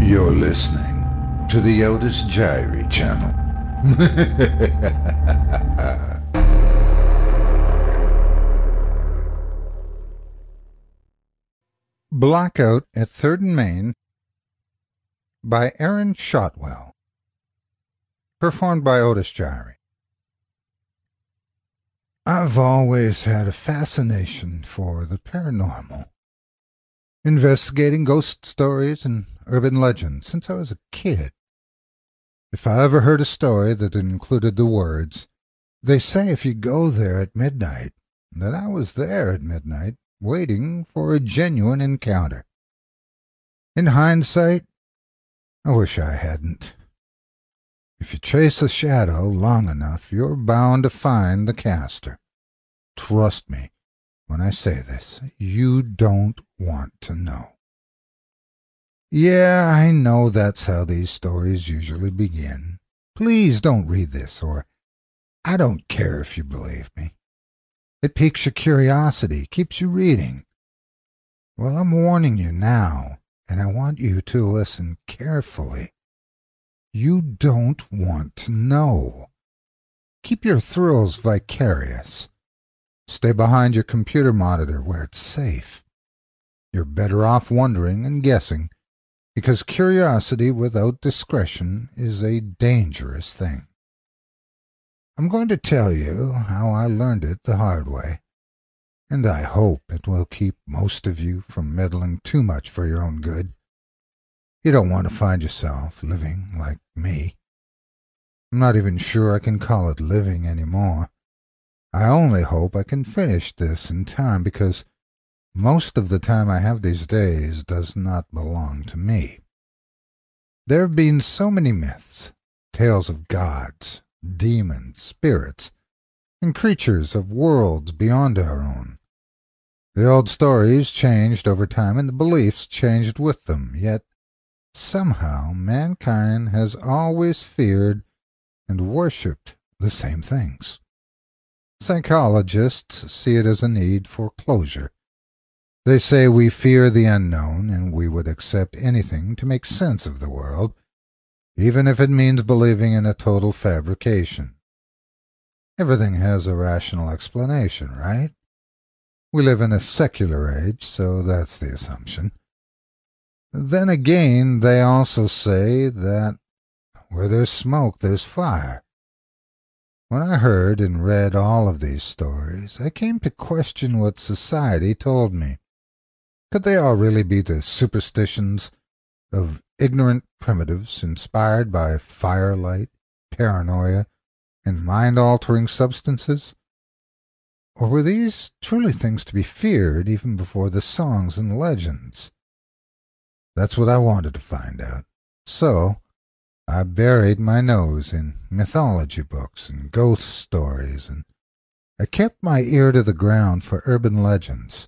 You're listening to the Otis Jiry channel. Blackout at 3rd and Main by Aaron Shotwell. Performed by Otis Jiry. I've always had a fascination for the paranormal, investigating ghost stories and urban legends since I was a kid. If I ever heard a story that included the words, "They say if you go there at midnight," that I was there at midnight, waiting for a genuine encounter. In hindsight, I wish I hadn't. If you chase a shadow long enough, you're bound to find the caster. Trust me when I say this, you don't want to know. Yeah, I know that's how these stories usually begin. Please don't read this, or I don't care if you believe me. It piques your curiosity, keeps you reading. Well, I'm warning you now, and I want you to listen carefully. You don't want to know. Keep your thrills vicarious. Stay behind your computer monitor where it's safe. You're better off wondering and guessing, because curiosity without discretion is a dangerous thing. I'm going to tell you how I learned it the hard way, and I hope it will keep most of you from meddling too much for your own good. You don't want to find yourself living like me. I'm not even sure I can call it living anymore. I only hope I can finish this in time, because most of the time I have these days does not belong to me. There have been so many myths, tales of gods, demons, spirits, and creatures of worlds beyond our own. The old stories changed over time, and the beliefs changed with them, yet somehow mankind has always feared and worshipped the same things. Psychologists see it as a need for closure. They say we fear the unknown, and we would accept anything to make sense of the world, even if it means believing in a total fabrication. Everything has a rational explanation, right? We live in a secular age, so that's the assumption. Then again, they also say that where there's smoke, there's fire. When I heard and read all of these stories, I came to question what society told me. Could they all really be the superstitions of ignorant primitives inspired by firelight, paranoia, and mind-altering substances? Or were these truly things to be feared even before the songs and legends? That's what I wanted to find out. So I buried my nose in mythology books and ghost stories, and I kept my ear to the ground for urban legends.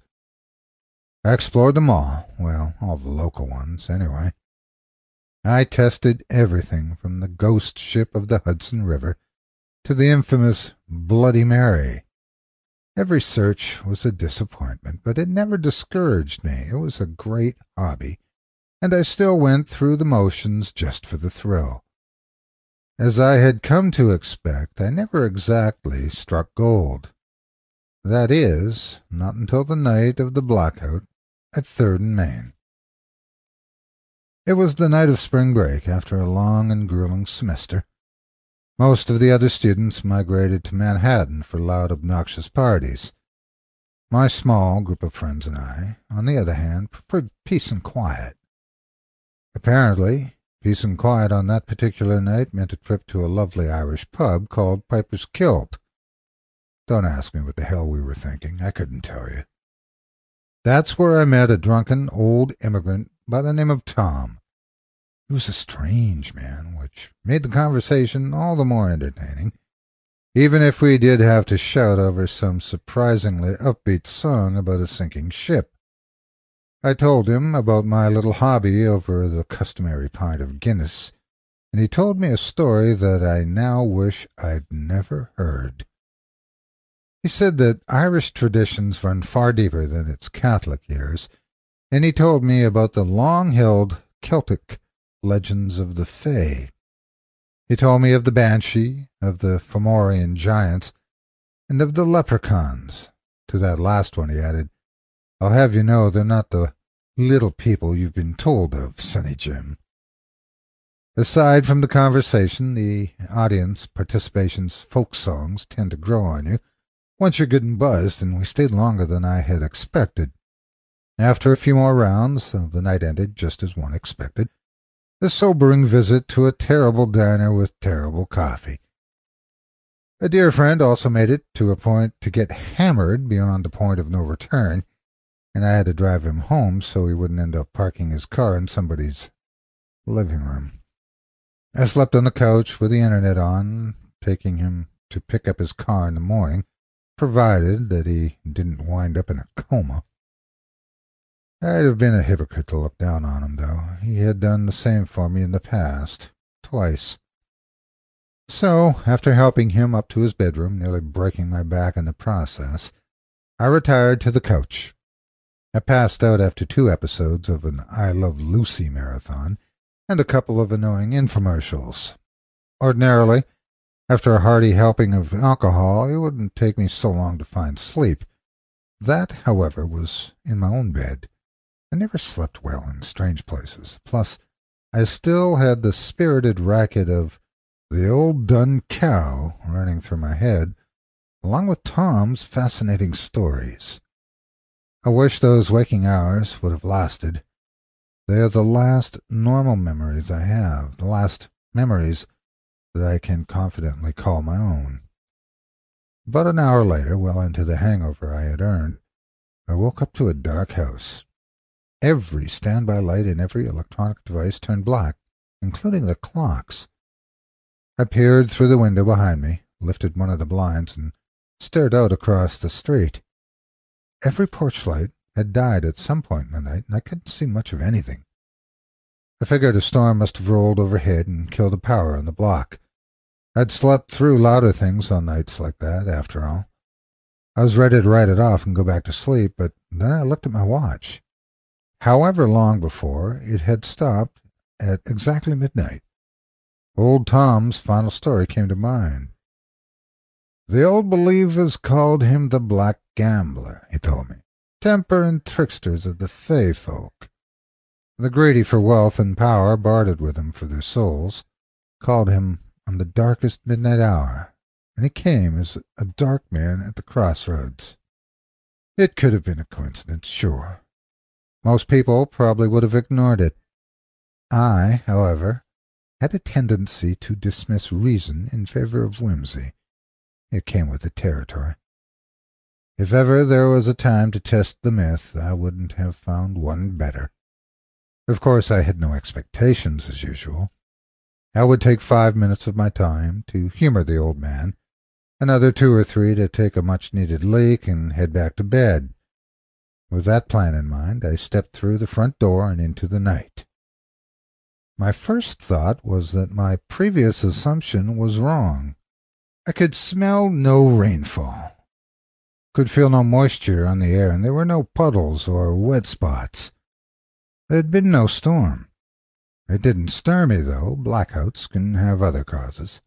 I explored them all, well, all the local ones, anyway. I tested everything from the ghost ship of the Hudson River to the infamous Bloody Mary. Every search was a disappointment, but it never discouraged me. It was a great hobby, and I still went through the motions just for the thrill. As I had come to expect, I never exactly struck gold. That is, not until the night of the blackout at 3rd and Main. It was the night of spring break after a long and grueling semester. Most of the other students migrated to Manhattan for loud, obnoxious parties. My small group of friends and I, on the other hand, preferred peace and quiet. Apparently, peace and quiet on that particular night meant a trip to a lovely Irish pub called Piper's Kilt. Don't ask me what the hell we were thinking. I couldn't tell you. That's where I met a drunken old immigrant by the name of Tom. He was a strange man, which made the conversation all the more entertaining, even if we did have to shout over some surprisingly upbeat song about a sinking ship. I told him about my little hobby over the customary pint of Guinness, and he told me a story that I now wish I'd never heard. He said that Irish traditions run far deeper than its Catholic years, and he told me about the long-held Celtic legends of the Fae. He told me of the Banshee, of the Fomorian giants, and of the leprechauns. To that last one he added, "I'll have you know they're not the little people you've been told of, Sonny Jim." Aside from the conversation, the audience participation's folk songs tend to grow on you once you're good and buzzed, and we stayed longer than I had expected. After a few more rounds, the night ended just as one expected. A sobering visit to a terrible diner with terrible coffee. A dear friend also made it to a point to get hammered beyond the point of no return, and I had to drive him home so he wouldn't end up parking his car in somebody's living room. I slept on the couch with the internet on, taking him to pick up his car in the morning, provided that he didn't wind up in a coma. I'd have been a hypocrite to look down on him, though. He had done the same for me in the past, twice. So, after helping him up to his bedroom, nearly breaking my back in the process, I retired to the couch. I passed out after 2 episodes of an I Love Lucy marathon and a couple of annoying infomercials. Ordinarily, after a hearty helping of alcohol, it wouldn't take me so long to find sleep. That, however, was in my own bed. I never slept well in strange places. Plus, I still had the spirited racket of The Old Dun Cow running through my head, along with Tom's fascinating stories. I wish those waking hours would have lasted. They are the last normal memories I have, the last memories that I can confidently call my own. About an hour later, well into the hangover I had earned, I woke up to a dark house. Every standby light in every electronic device turned black, including the clocks. I peered through the window behind me, lifted one of the blinds, and stared out across the street. Every porch light had died at some point in the night, and I couldn't see much of anything. I figured a storm must have rolled overhead and killed the power on the block. I'd slept through louder things on nights like that, after all. I was ready to write it off and go back to sleep, but then I looked at my watch. However long before, it had stopped at exactly midnight. Old Tom's final story came to mind. The old believers called him the Black Gambler, he told me. Temper and tricksters of the Fey folk. The greedy for wealth and power bartered with him for their souls, called him on the darkest midnight hour, and he came as a dark man at the crossroads. It could have been a coincidence, sure. Most people probably would have ignored it. I, however, had a tendency to dismiss reason in favor of whimsy. It came with the territory. If ever there was a time to test the myth, I wouldn't have found one better. Of course, I had no expectations, as usual. I would take 5 minutes of my time to humor the old man, another 2 or 3 to take a much-needed leak and head back to bed. With that plan in mind, I stepped through the front door and into the night. My first thought was that my previous assumption was wrong. I could smell no rainfall, could feel no moisture on the air, and there were no puddles or wet spots. There had been no storm. It didn't stir me, though. Blackouts can have other causes.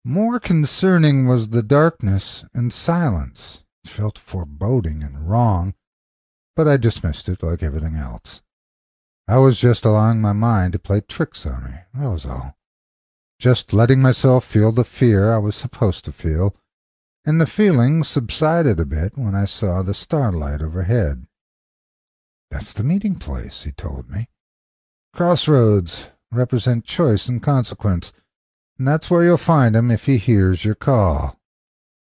More concerning was the darkness and silence. It felt foreboding and wrong, but I dismissed it like everything else. I was just allowing my mind to play tricks on me, that was all. Just letting myself feel the fear I was supposed to feel, and the feeling subsided a bit when I saw the starlight overhead. That's the meeting place, he told me. Crossroads represent choice and consequence, and that's where you'll find him if he hears your call.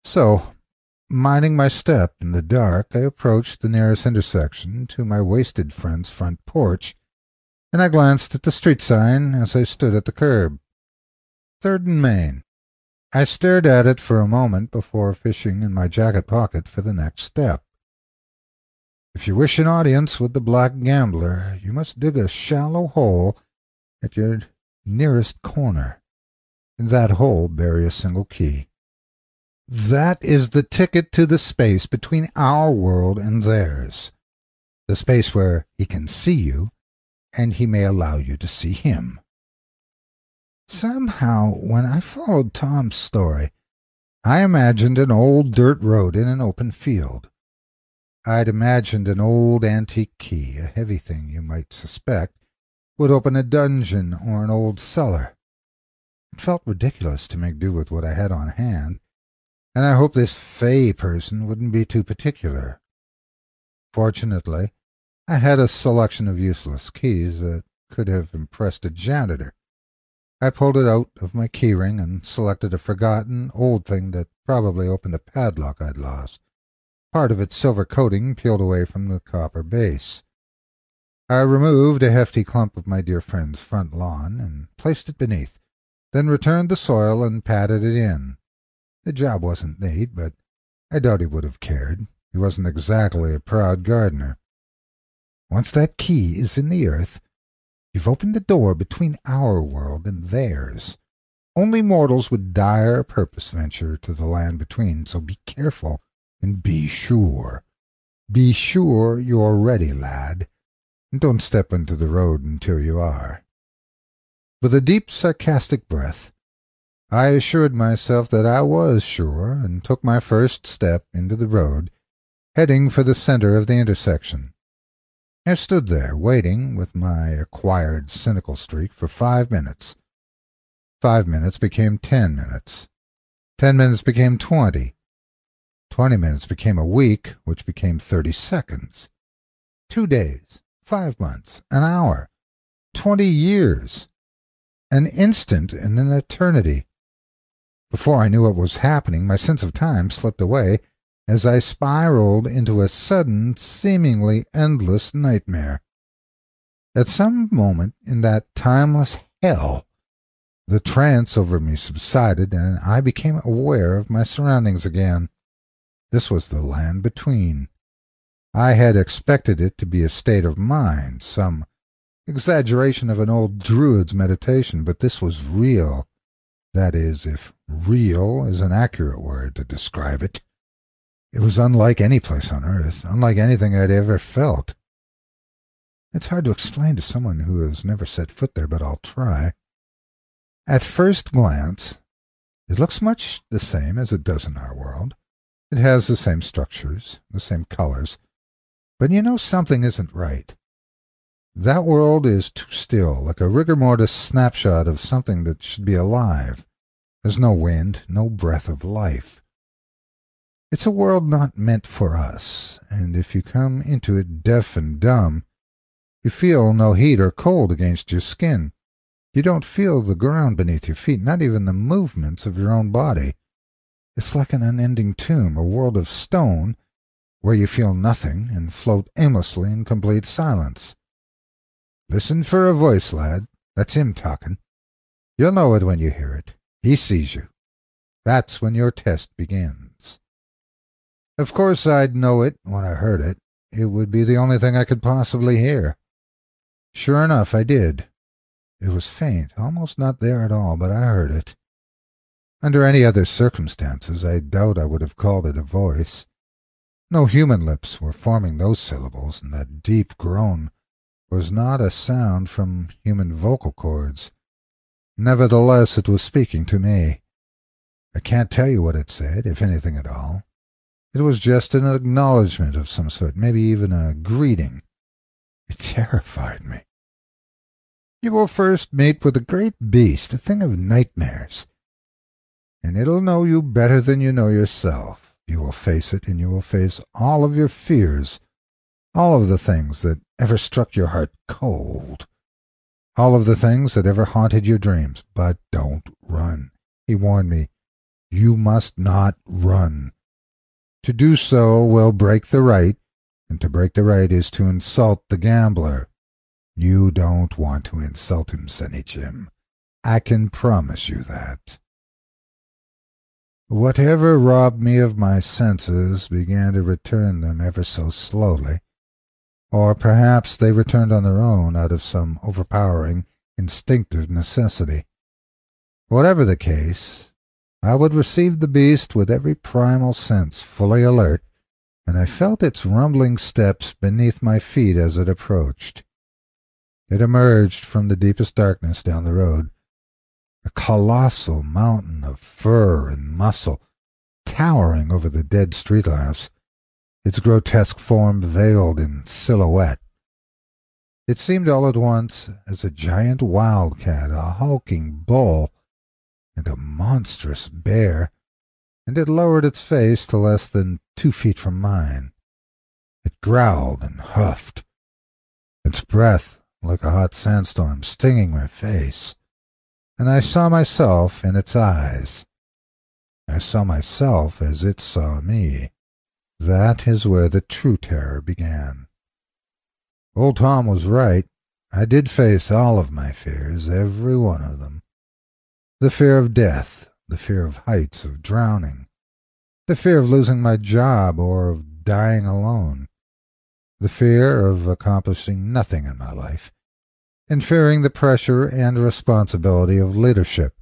So, minding my step in the dark, I approached the nearest intersection to my wasted friend's front porch, and I glanced at the street sign as I stood at the curb. 3rd and Main. I stared at it for a moment before fishing in my jacket pocket for the next step. If you wish an audience with the Black Gambler, you must dig a shallow hole at your nearest corner. In that hole bury a single key. That is the ticket to the space between our world and theirs. The space where he can see you and he may allow you to see him. Somehow, when I followed Tom's story, I imagined an old dirt road in an open field. I'd imagined an old antique key, a heavy thing you might suspect, would open a dungeon or an old cellar. It felt ridiculous to make do with what I had on hand, and I hoped this Fay person wouldn't be too particular. Fortunately, I had a selection of useless keys that could have impressed a janitor. I pulled it out of my keyring and selected a forgotten old thing that probably opened a padlock I'd lost, part of its silver coating peeled away from the copper base. I removed a hefty clump of my dear friend's front lawn and placed it beneath, then returned the soil and patted it in. The job wasn't neat, but I doubt he would have cared. He wasn't exactly a proud gardener. Once that key is in the earth, you've opened the door between our world and theirs. Only mortals with dire purpose venture to the land between, so be careful and be sure. Be sure you're ready, lad, and don't step into the road until you are. With a deep, sarcastic breath, I assured myself that I was sure and took my first step into the road, heading for the center of the intersection. I stood there, waiting with my acquired cynical streak for 5 minutes. 5 minutes became 10 minutes. 10 minutes became 20. 20 minutes became a week, which became 30 seconds. 2 days, 5 months, an hour, 20 years, an instant and an eternity. Before I knew what was happening, my sense of time slipped away as I spiraled into a sudden, seemingly endless nightmare. At some moment in that timeless hell, the trance over me subsided, and I became aware of my surroundings again. This was the land between. I had expected it to be a state of mind, some exaggeration of an old druid's meditation, but this was real. That is, if real is an accurate word to describe it. It was unlike any place on earth, unlike anything I'd ever felt. It's hard to explain to someone who has never set foot there, but I'll try. At first glance, it looks much the same as it does in our world. It has the same structures, the same colors, but you know something isn't right. That world is too still, like a rigor mortis snapshot of something that should be alive. There's no wind, no breath of life. It's a world not meant for us, and if you come into it deaf and dumb, you feel no heat or cold against your skin. You don't feel the ground beneath your feet, not even the movements of your own body. It's like an unending tomb, a world of stone, where you feel nothing and float aimlessly in complete silence. Listen for a voice, lad. That's him talking. You'll know it when you hear it. He sees you. That's when your test begins. Of course I'd know it when I heard it. It would be the only thing I could possibly hear. Sure enough, I did. It was faint, almost not there at all, but I heard it. Under any other circumstances, I doubt I would have called it a voice. No human lips were forming those syllables, and that deep groan was not a sound from human vocal cords. Nevertheless, it was speaking to me. I can't tell you what it said, if anything at all. It was just an acknowledgment of some sort, maybe even a greeting. It terrified me. You will first meet with a great beast, a thing of nightmares, and it'll know you better than you know yourself. You will face it, and you will face all of your fears, all of the things that ever struck your heart cold, all of the things that ever haunted your dreams. But don't run, he warned me. You must not run. To do so will break the rite, and to break the rite is to insult the gambler. You don't want to insult him, Senny Jim. I can promise you that. Whatever robbed me of my senses began to return them ever so slowly, or perhaps they returned on their own out of some overpowering instinctive necessity. Whatever the case, I would receive the beast with every primal sense fully alert, and I felt its rumbling steps beneath my feet as it approached. It emerged from the deepest darkness down the road, a colossal mountain of fur and muscle, towering over the dead street lamps, its grotesque form veiled in silhouette. It seemed all at once as a giant wildcat, a hulking bull, and a monstrous bear, and it lowered its face to less than 2 feet from mine. It growled and huffed, its breath like a hot sandstorm stinging my face, and I saw myself in its eyes. I saw myself as it saw me. That is where the true terror began. Old Tom was right. I did face all of my fears, every one of them. The fear of death, the fear of heights, of drowning, the fear of losing my job or of dying alone, the fear of accomplishing nothing in my life, and fearing the pressure and responsibility of leadership,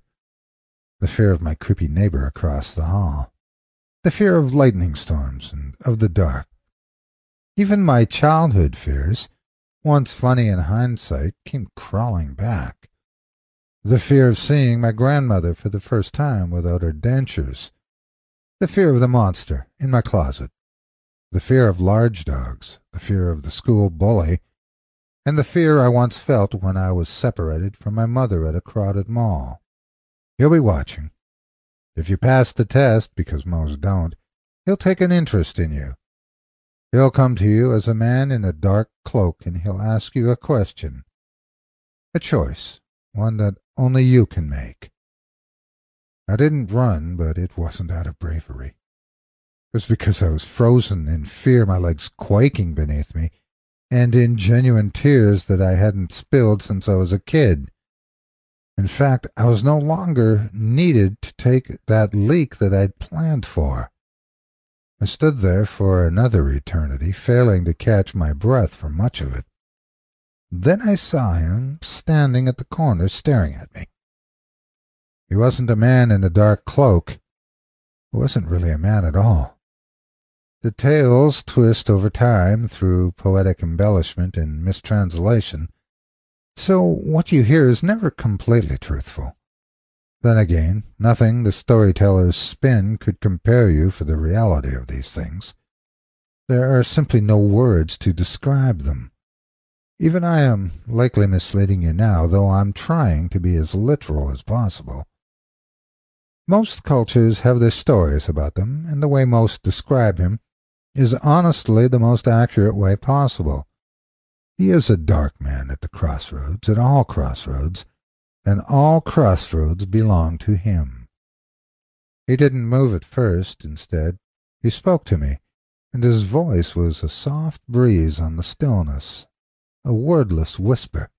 the fear of my creepy neighbor across the hall, the fear of lightning storms and of the dark. Even my childhood fears, once funny in hindsight, came crawling back. The fear of seeing my grandmother for the first time without her dentures, the fear of the monster in my closet, the fear of large dogs, the fear of the school bully, and the fear I once felt when I was separated from my mother at a crowded mall. He'll be watching. If you pass the test, because most don't, he'll take an interest in you. He'll come to you as a man in a dark cloak, and he'll ask you a question. A choice, one that only you can make. I didn't run, but it wasn't out of bravery. It was because I was frozen in fear, my legs quaking beneath me, and in genuine tears that I hadn't spilled since I was a kid. In fact, I was no longer needed to take that leak that I'd planned for. I stood there for another eternity, failing to catch my breath for much of it. Then I saw him standing at the corner staring at me. He wasn't a man in a dark cloak. He wasn't really a man at all. The tales twist over time through poetic embellishment and mistranslation, so what you hear is never completely truthful. Then again, nothing the storyteller's spin could compare you for the reality of these things. There are simply no words to describe them. Even I am likely misleading you now, though I'm trying to be as literal as possible. Most cultures have their stories about them, and the way most describe him is honestly the most accurate way possible. He is a dark man at the crossroads, at all crossroads, and all crossroads belong to him. He didn't move at first. Instead, he spoke to me, and his voice was a soft breeze on the stillness, a wordless whisper.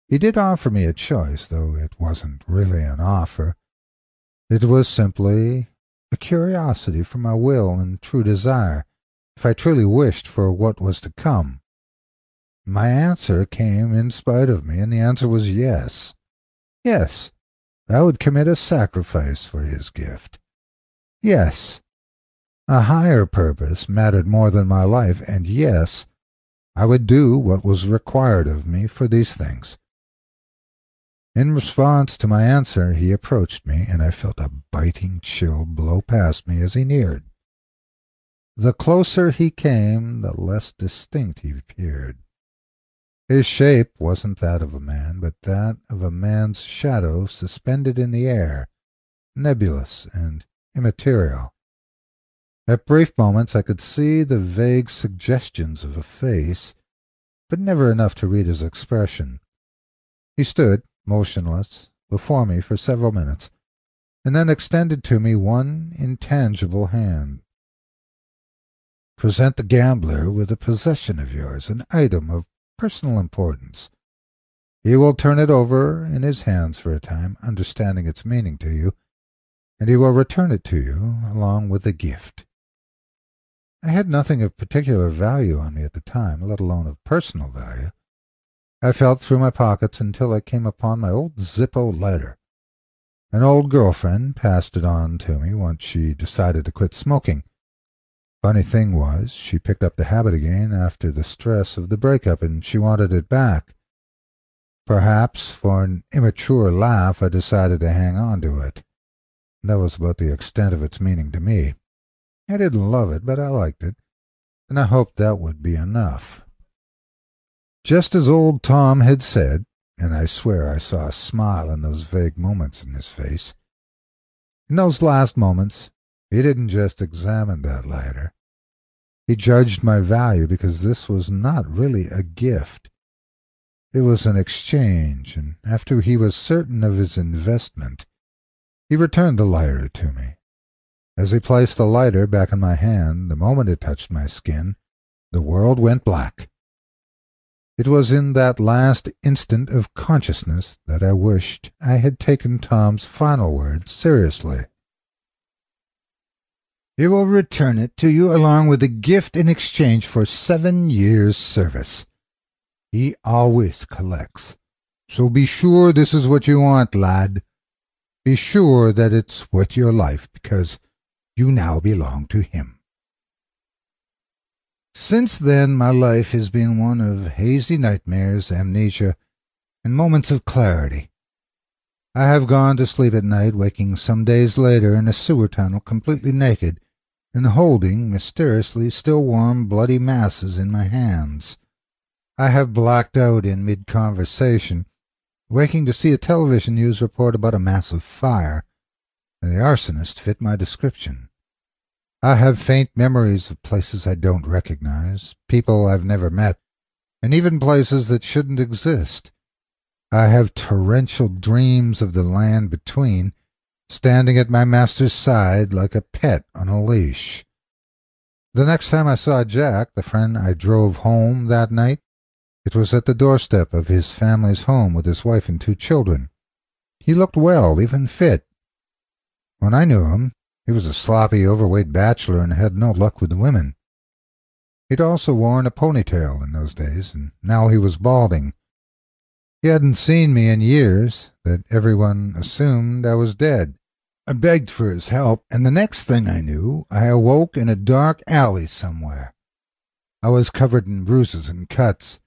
He did offer me a choice, though it wasn't really an offer. It was simply a curiosity for my will and true desire, if I truly wished for what was to come. My answer came in spite of me, and the answer was yes. Yes, I would commit a sacrifice for his gift. Yes, a higher purpose mattered more than my life, and yes, I would do what was required of me for these things. In response to my answer, he approached me, and I felt a biting chill blow past me as he neared. The closer he came, the less distinct he appeared. His shape wasn't that of a man, but that of a man's shadow suspended in the air, nebulous and immaterial. At brief moments I could see the vague suggestions of a face, but never enough to read his expression. He stood, motionless, before me for several minutes, and then extended to me one intangible hand. Present the gambler with a possession of yours, an item of personal importance. He will turn it over in his hands for a time, understanding its meaning to you, and he will return it to you along with the gift. I had nothing of particular value on me at the time, let alone of personal value. I felt through my pockets until I came upon my old Zippo lighter. An old girlfriend passed it on to me once she decided to quit smoking. Funny thing was, she picked up the habit again after the stress of the breakup, and she wanted it back. Perhaps for an immature laugh I decided to hang on to it. That was about the extent of its meaning to me. I didn't love it, but I liked it, and I hoped that would be enough. Just as old Tom had said, and I swear I saw a smile in those vague moments in his face. In those last moments, he didn't just examine that lighter. He judged my value because this was not really a gift. It was an exchange, and after he was certain of his investment, he returned the lighter to me. As he placed the lighter back in my hand, the moment it touched my skin, the world went black. It was in that last instant of consciousness that I wished I had taken Tom's final words seriously. "He will return it to you along with a gift in exchange for 7 years' service. He always collects. So be sure this is what you want, lad. Be sure that it's worth your life, because you now belong to him." Since then, my life has been one of hazy nightmares, amnesia, and moments of clarity. I have gone to sleep at night, waking some days later in a sewer tunnel completely naked and holding, mysteriously, still warm, bloody masses in my hands. I have blacked out in mid-conversation, waking to see a television news report about a massive fire, and the arsonist fit my description. I have faint memories of places I don't recognize, people I've never met, and even places that shouldn't exist. I have torrential dreams of the land between, standing at my master's side like a pet on a leash. The next time I saw Jack, the friend I drove home that night, it was at the doorstep of his family's home with his wife and 2 children. He looked well, even fit. When I knew him, he was a sloppy, overweight bachelor and had no luck with the women. He'd also worn a ponytail in those days, and now he was balding. He hadn't seen me in years, that everyone assumed I was dead. I begged for his help, and the next thing I knew, I awoke in a dark alley somewhere. I was covered in bruises and cuts,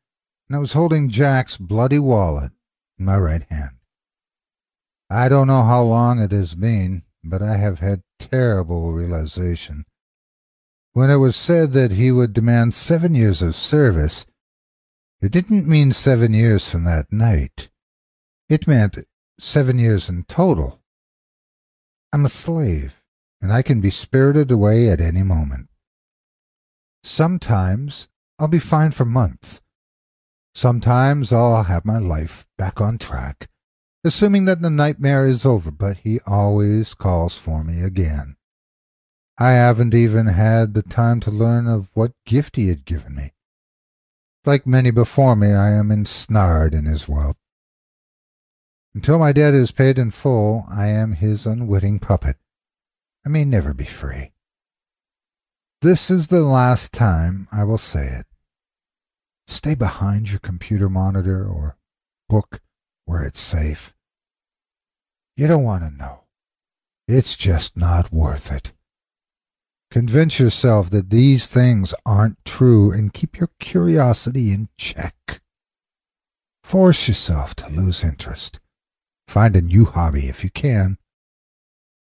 and I was holding Jack's bloody wallet in my right hand. I don't know how long it has been, but I have had terrible realization. When it was said that he would demand 7 years of service, it didn't mean 7 years from that night. It meant 7 years in total. I'm a slave, and I can be spirited away at any moment. Sometimes I'll be fine for months. Sometimes I'll have my life back on track, assuming that the nightmare is over, but he always calls for me again. I haven't even had the time to learn of what gift he had given me. Like many before me, I am ensnared in his wealth. Until my debt is paid in full, I am his unwitting puppet. I may never be free. This is the last time I will say it. Stay behind your computer monitor or book where it's safe. You don't want to know. It's just not worth it. Convince yourself that these things aren't true and keep your curiosity in check. Force yourself to lose interest. Find a new hobby if you can.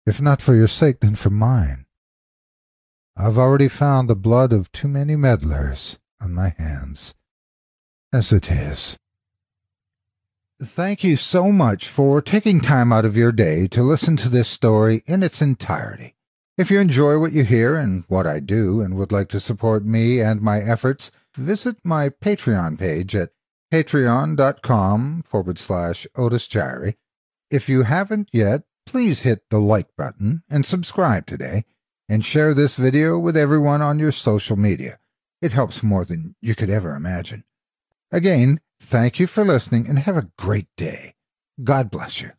If not for your sake, then for mine. I've already found the blood of too many meddlers on my hands, as it is. Thank you so much for taking time out of your day to listen to this story in its entirety. If you enjoy what you hear and what I do and would like to support me and my efforts, visit my Patreon page at patreon.com/Otis Jiry. If you haven't yet, please hit the like button and subscribe today, and share this video with everyone on your social media. It helps more than you could ever imagine. Again, thank you for listening and have a great day. God bless you.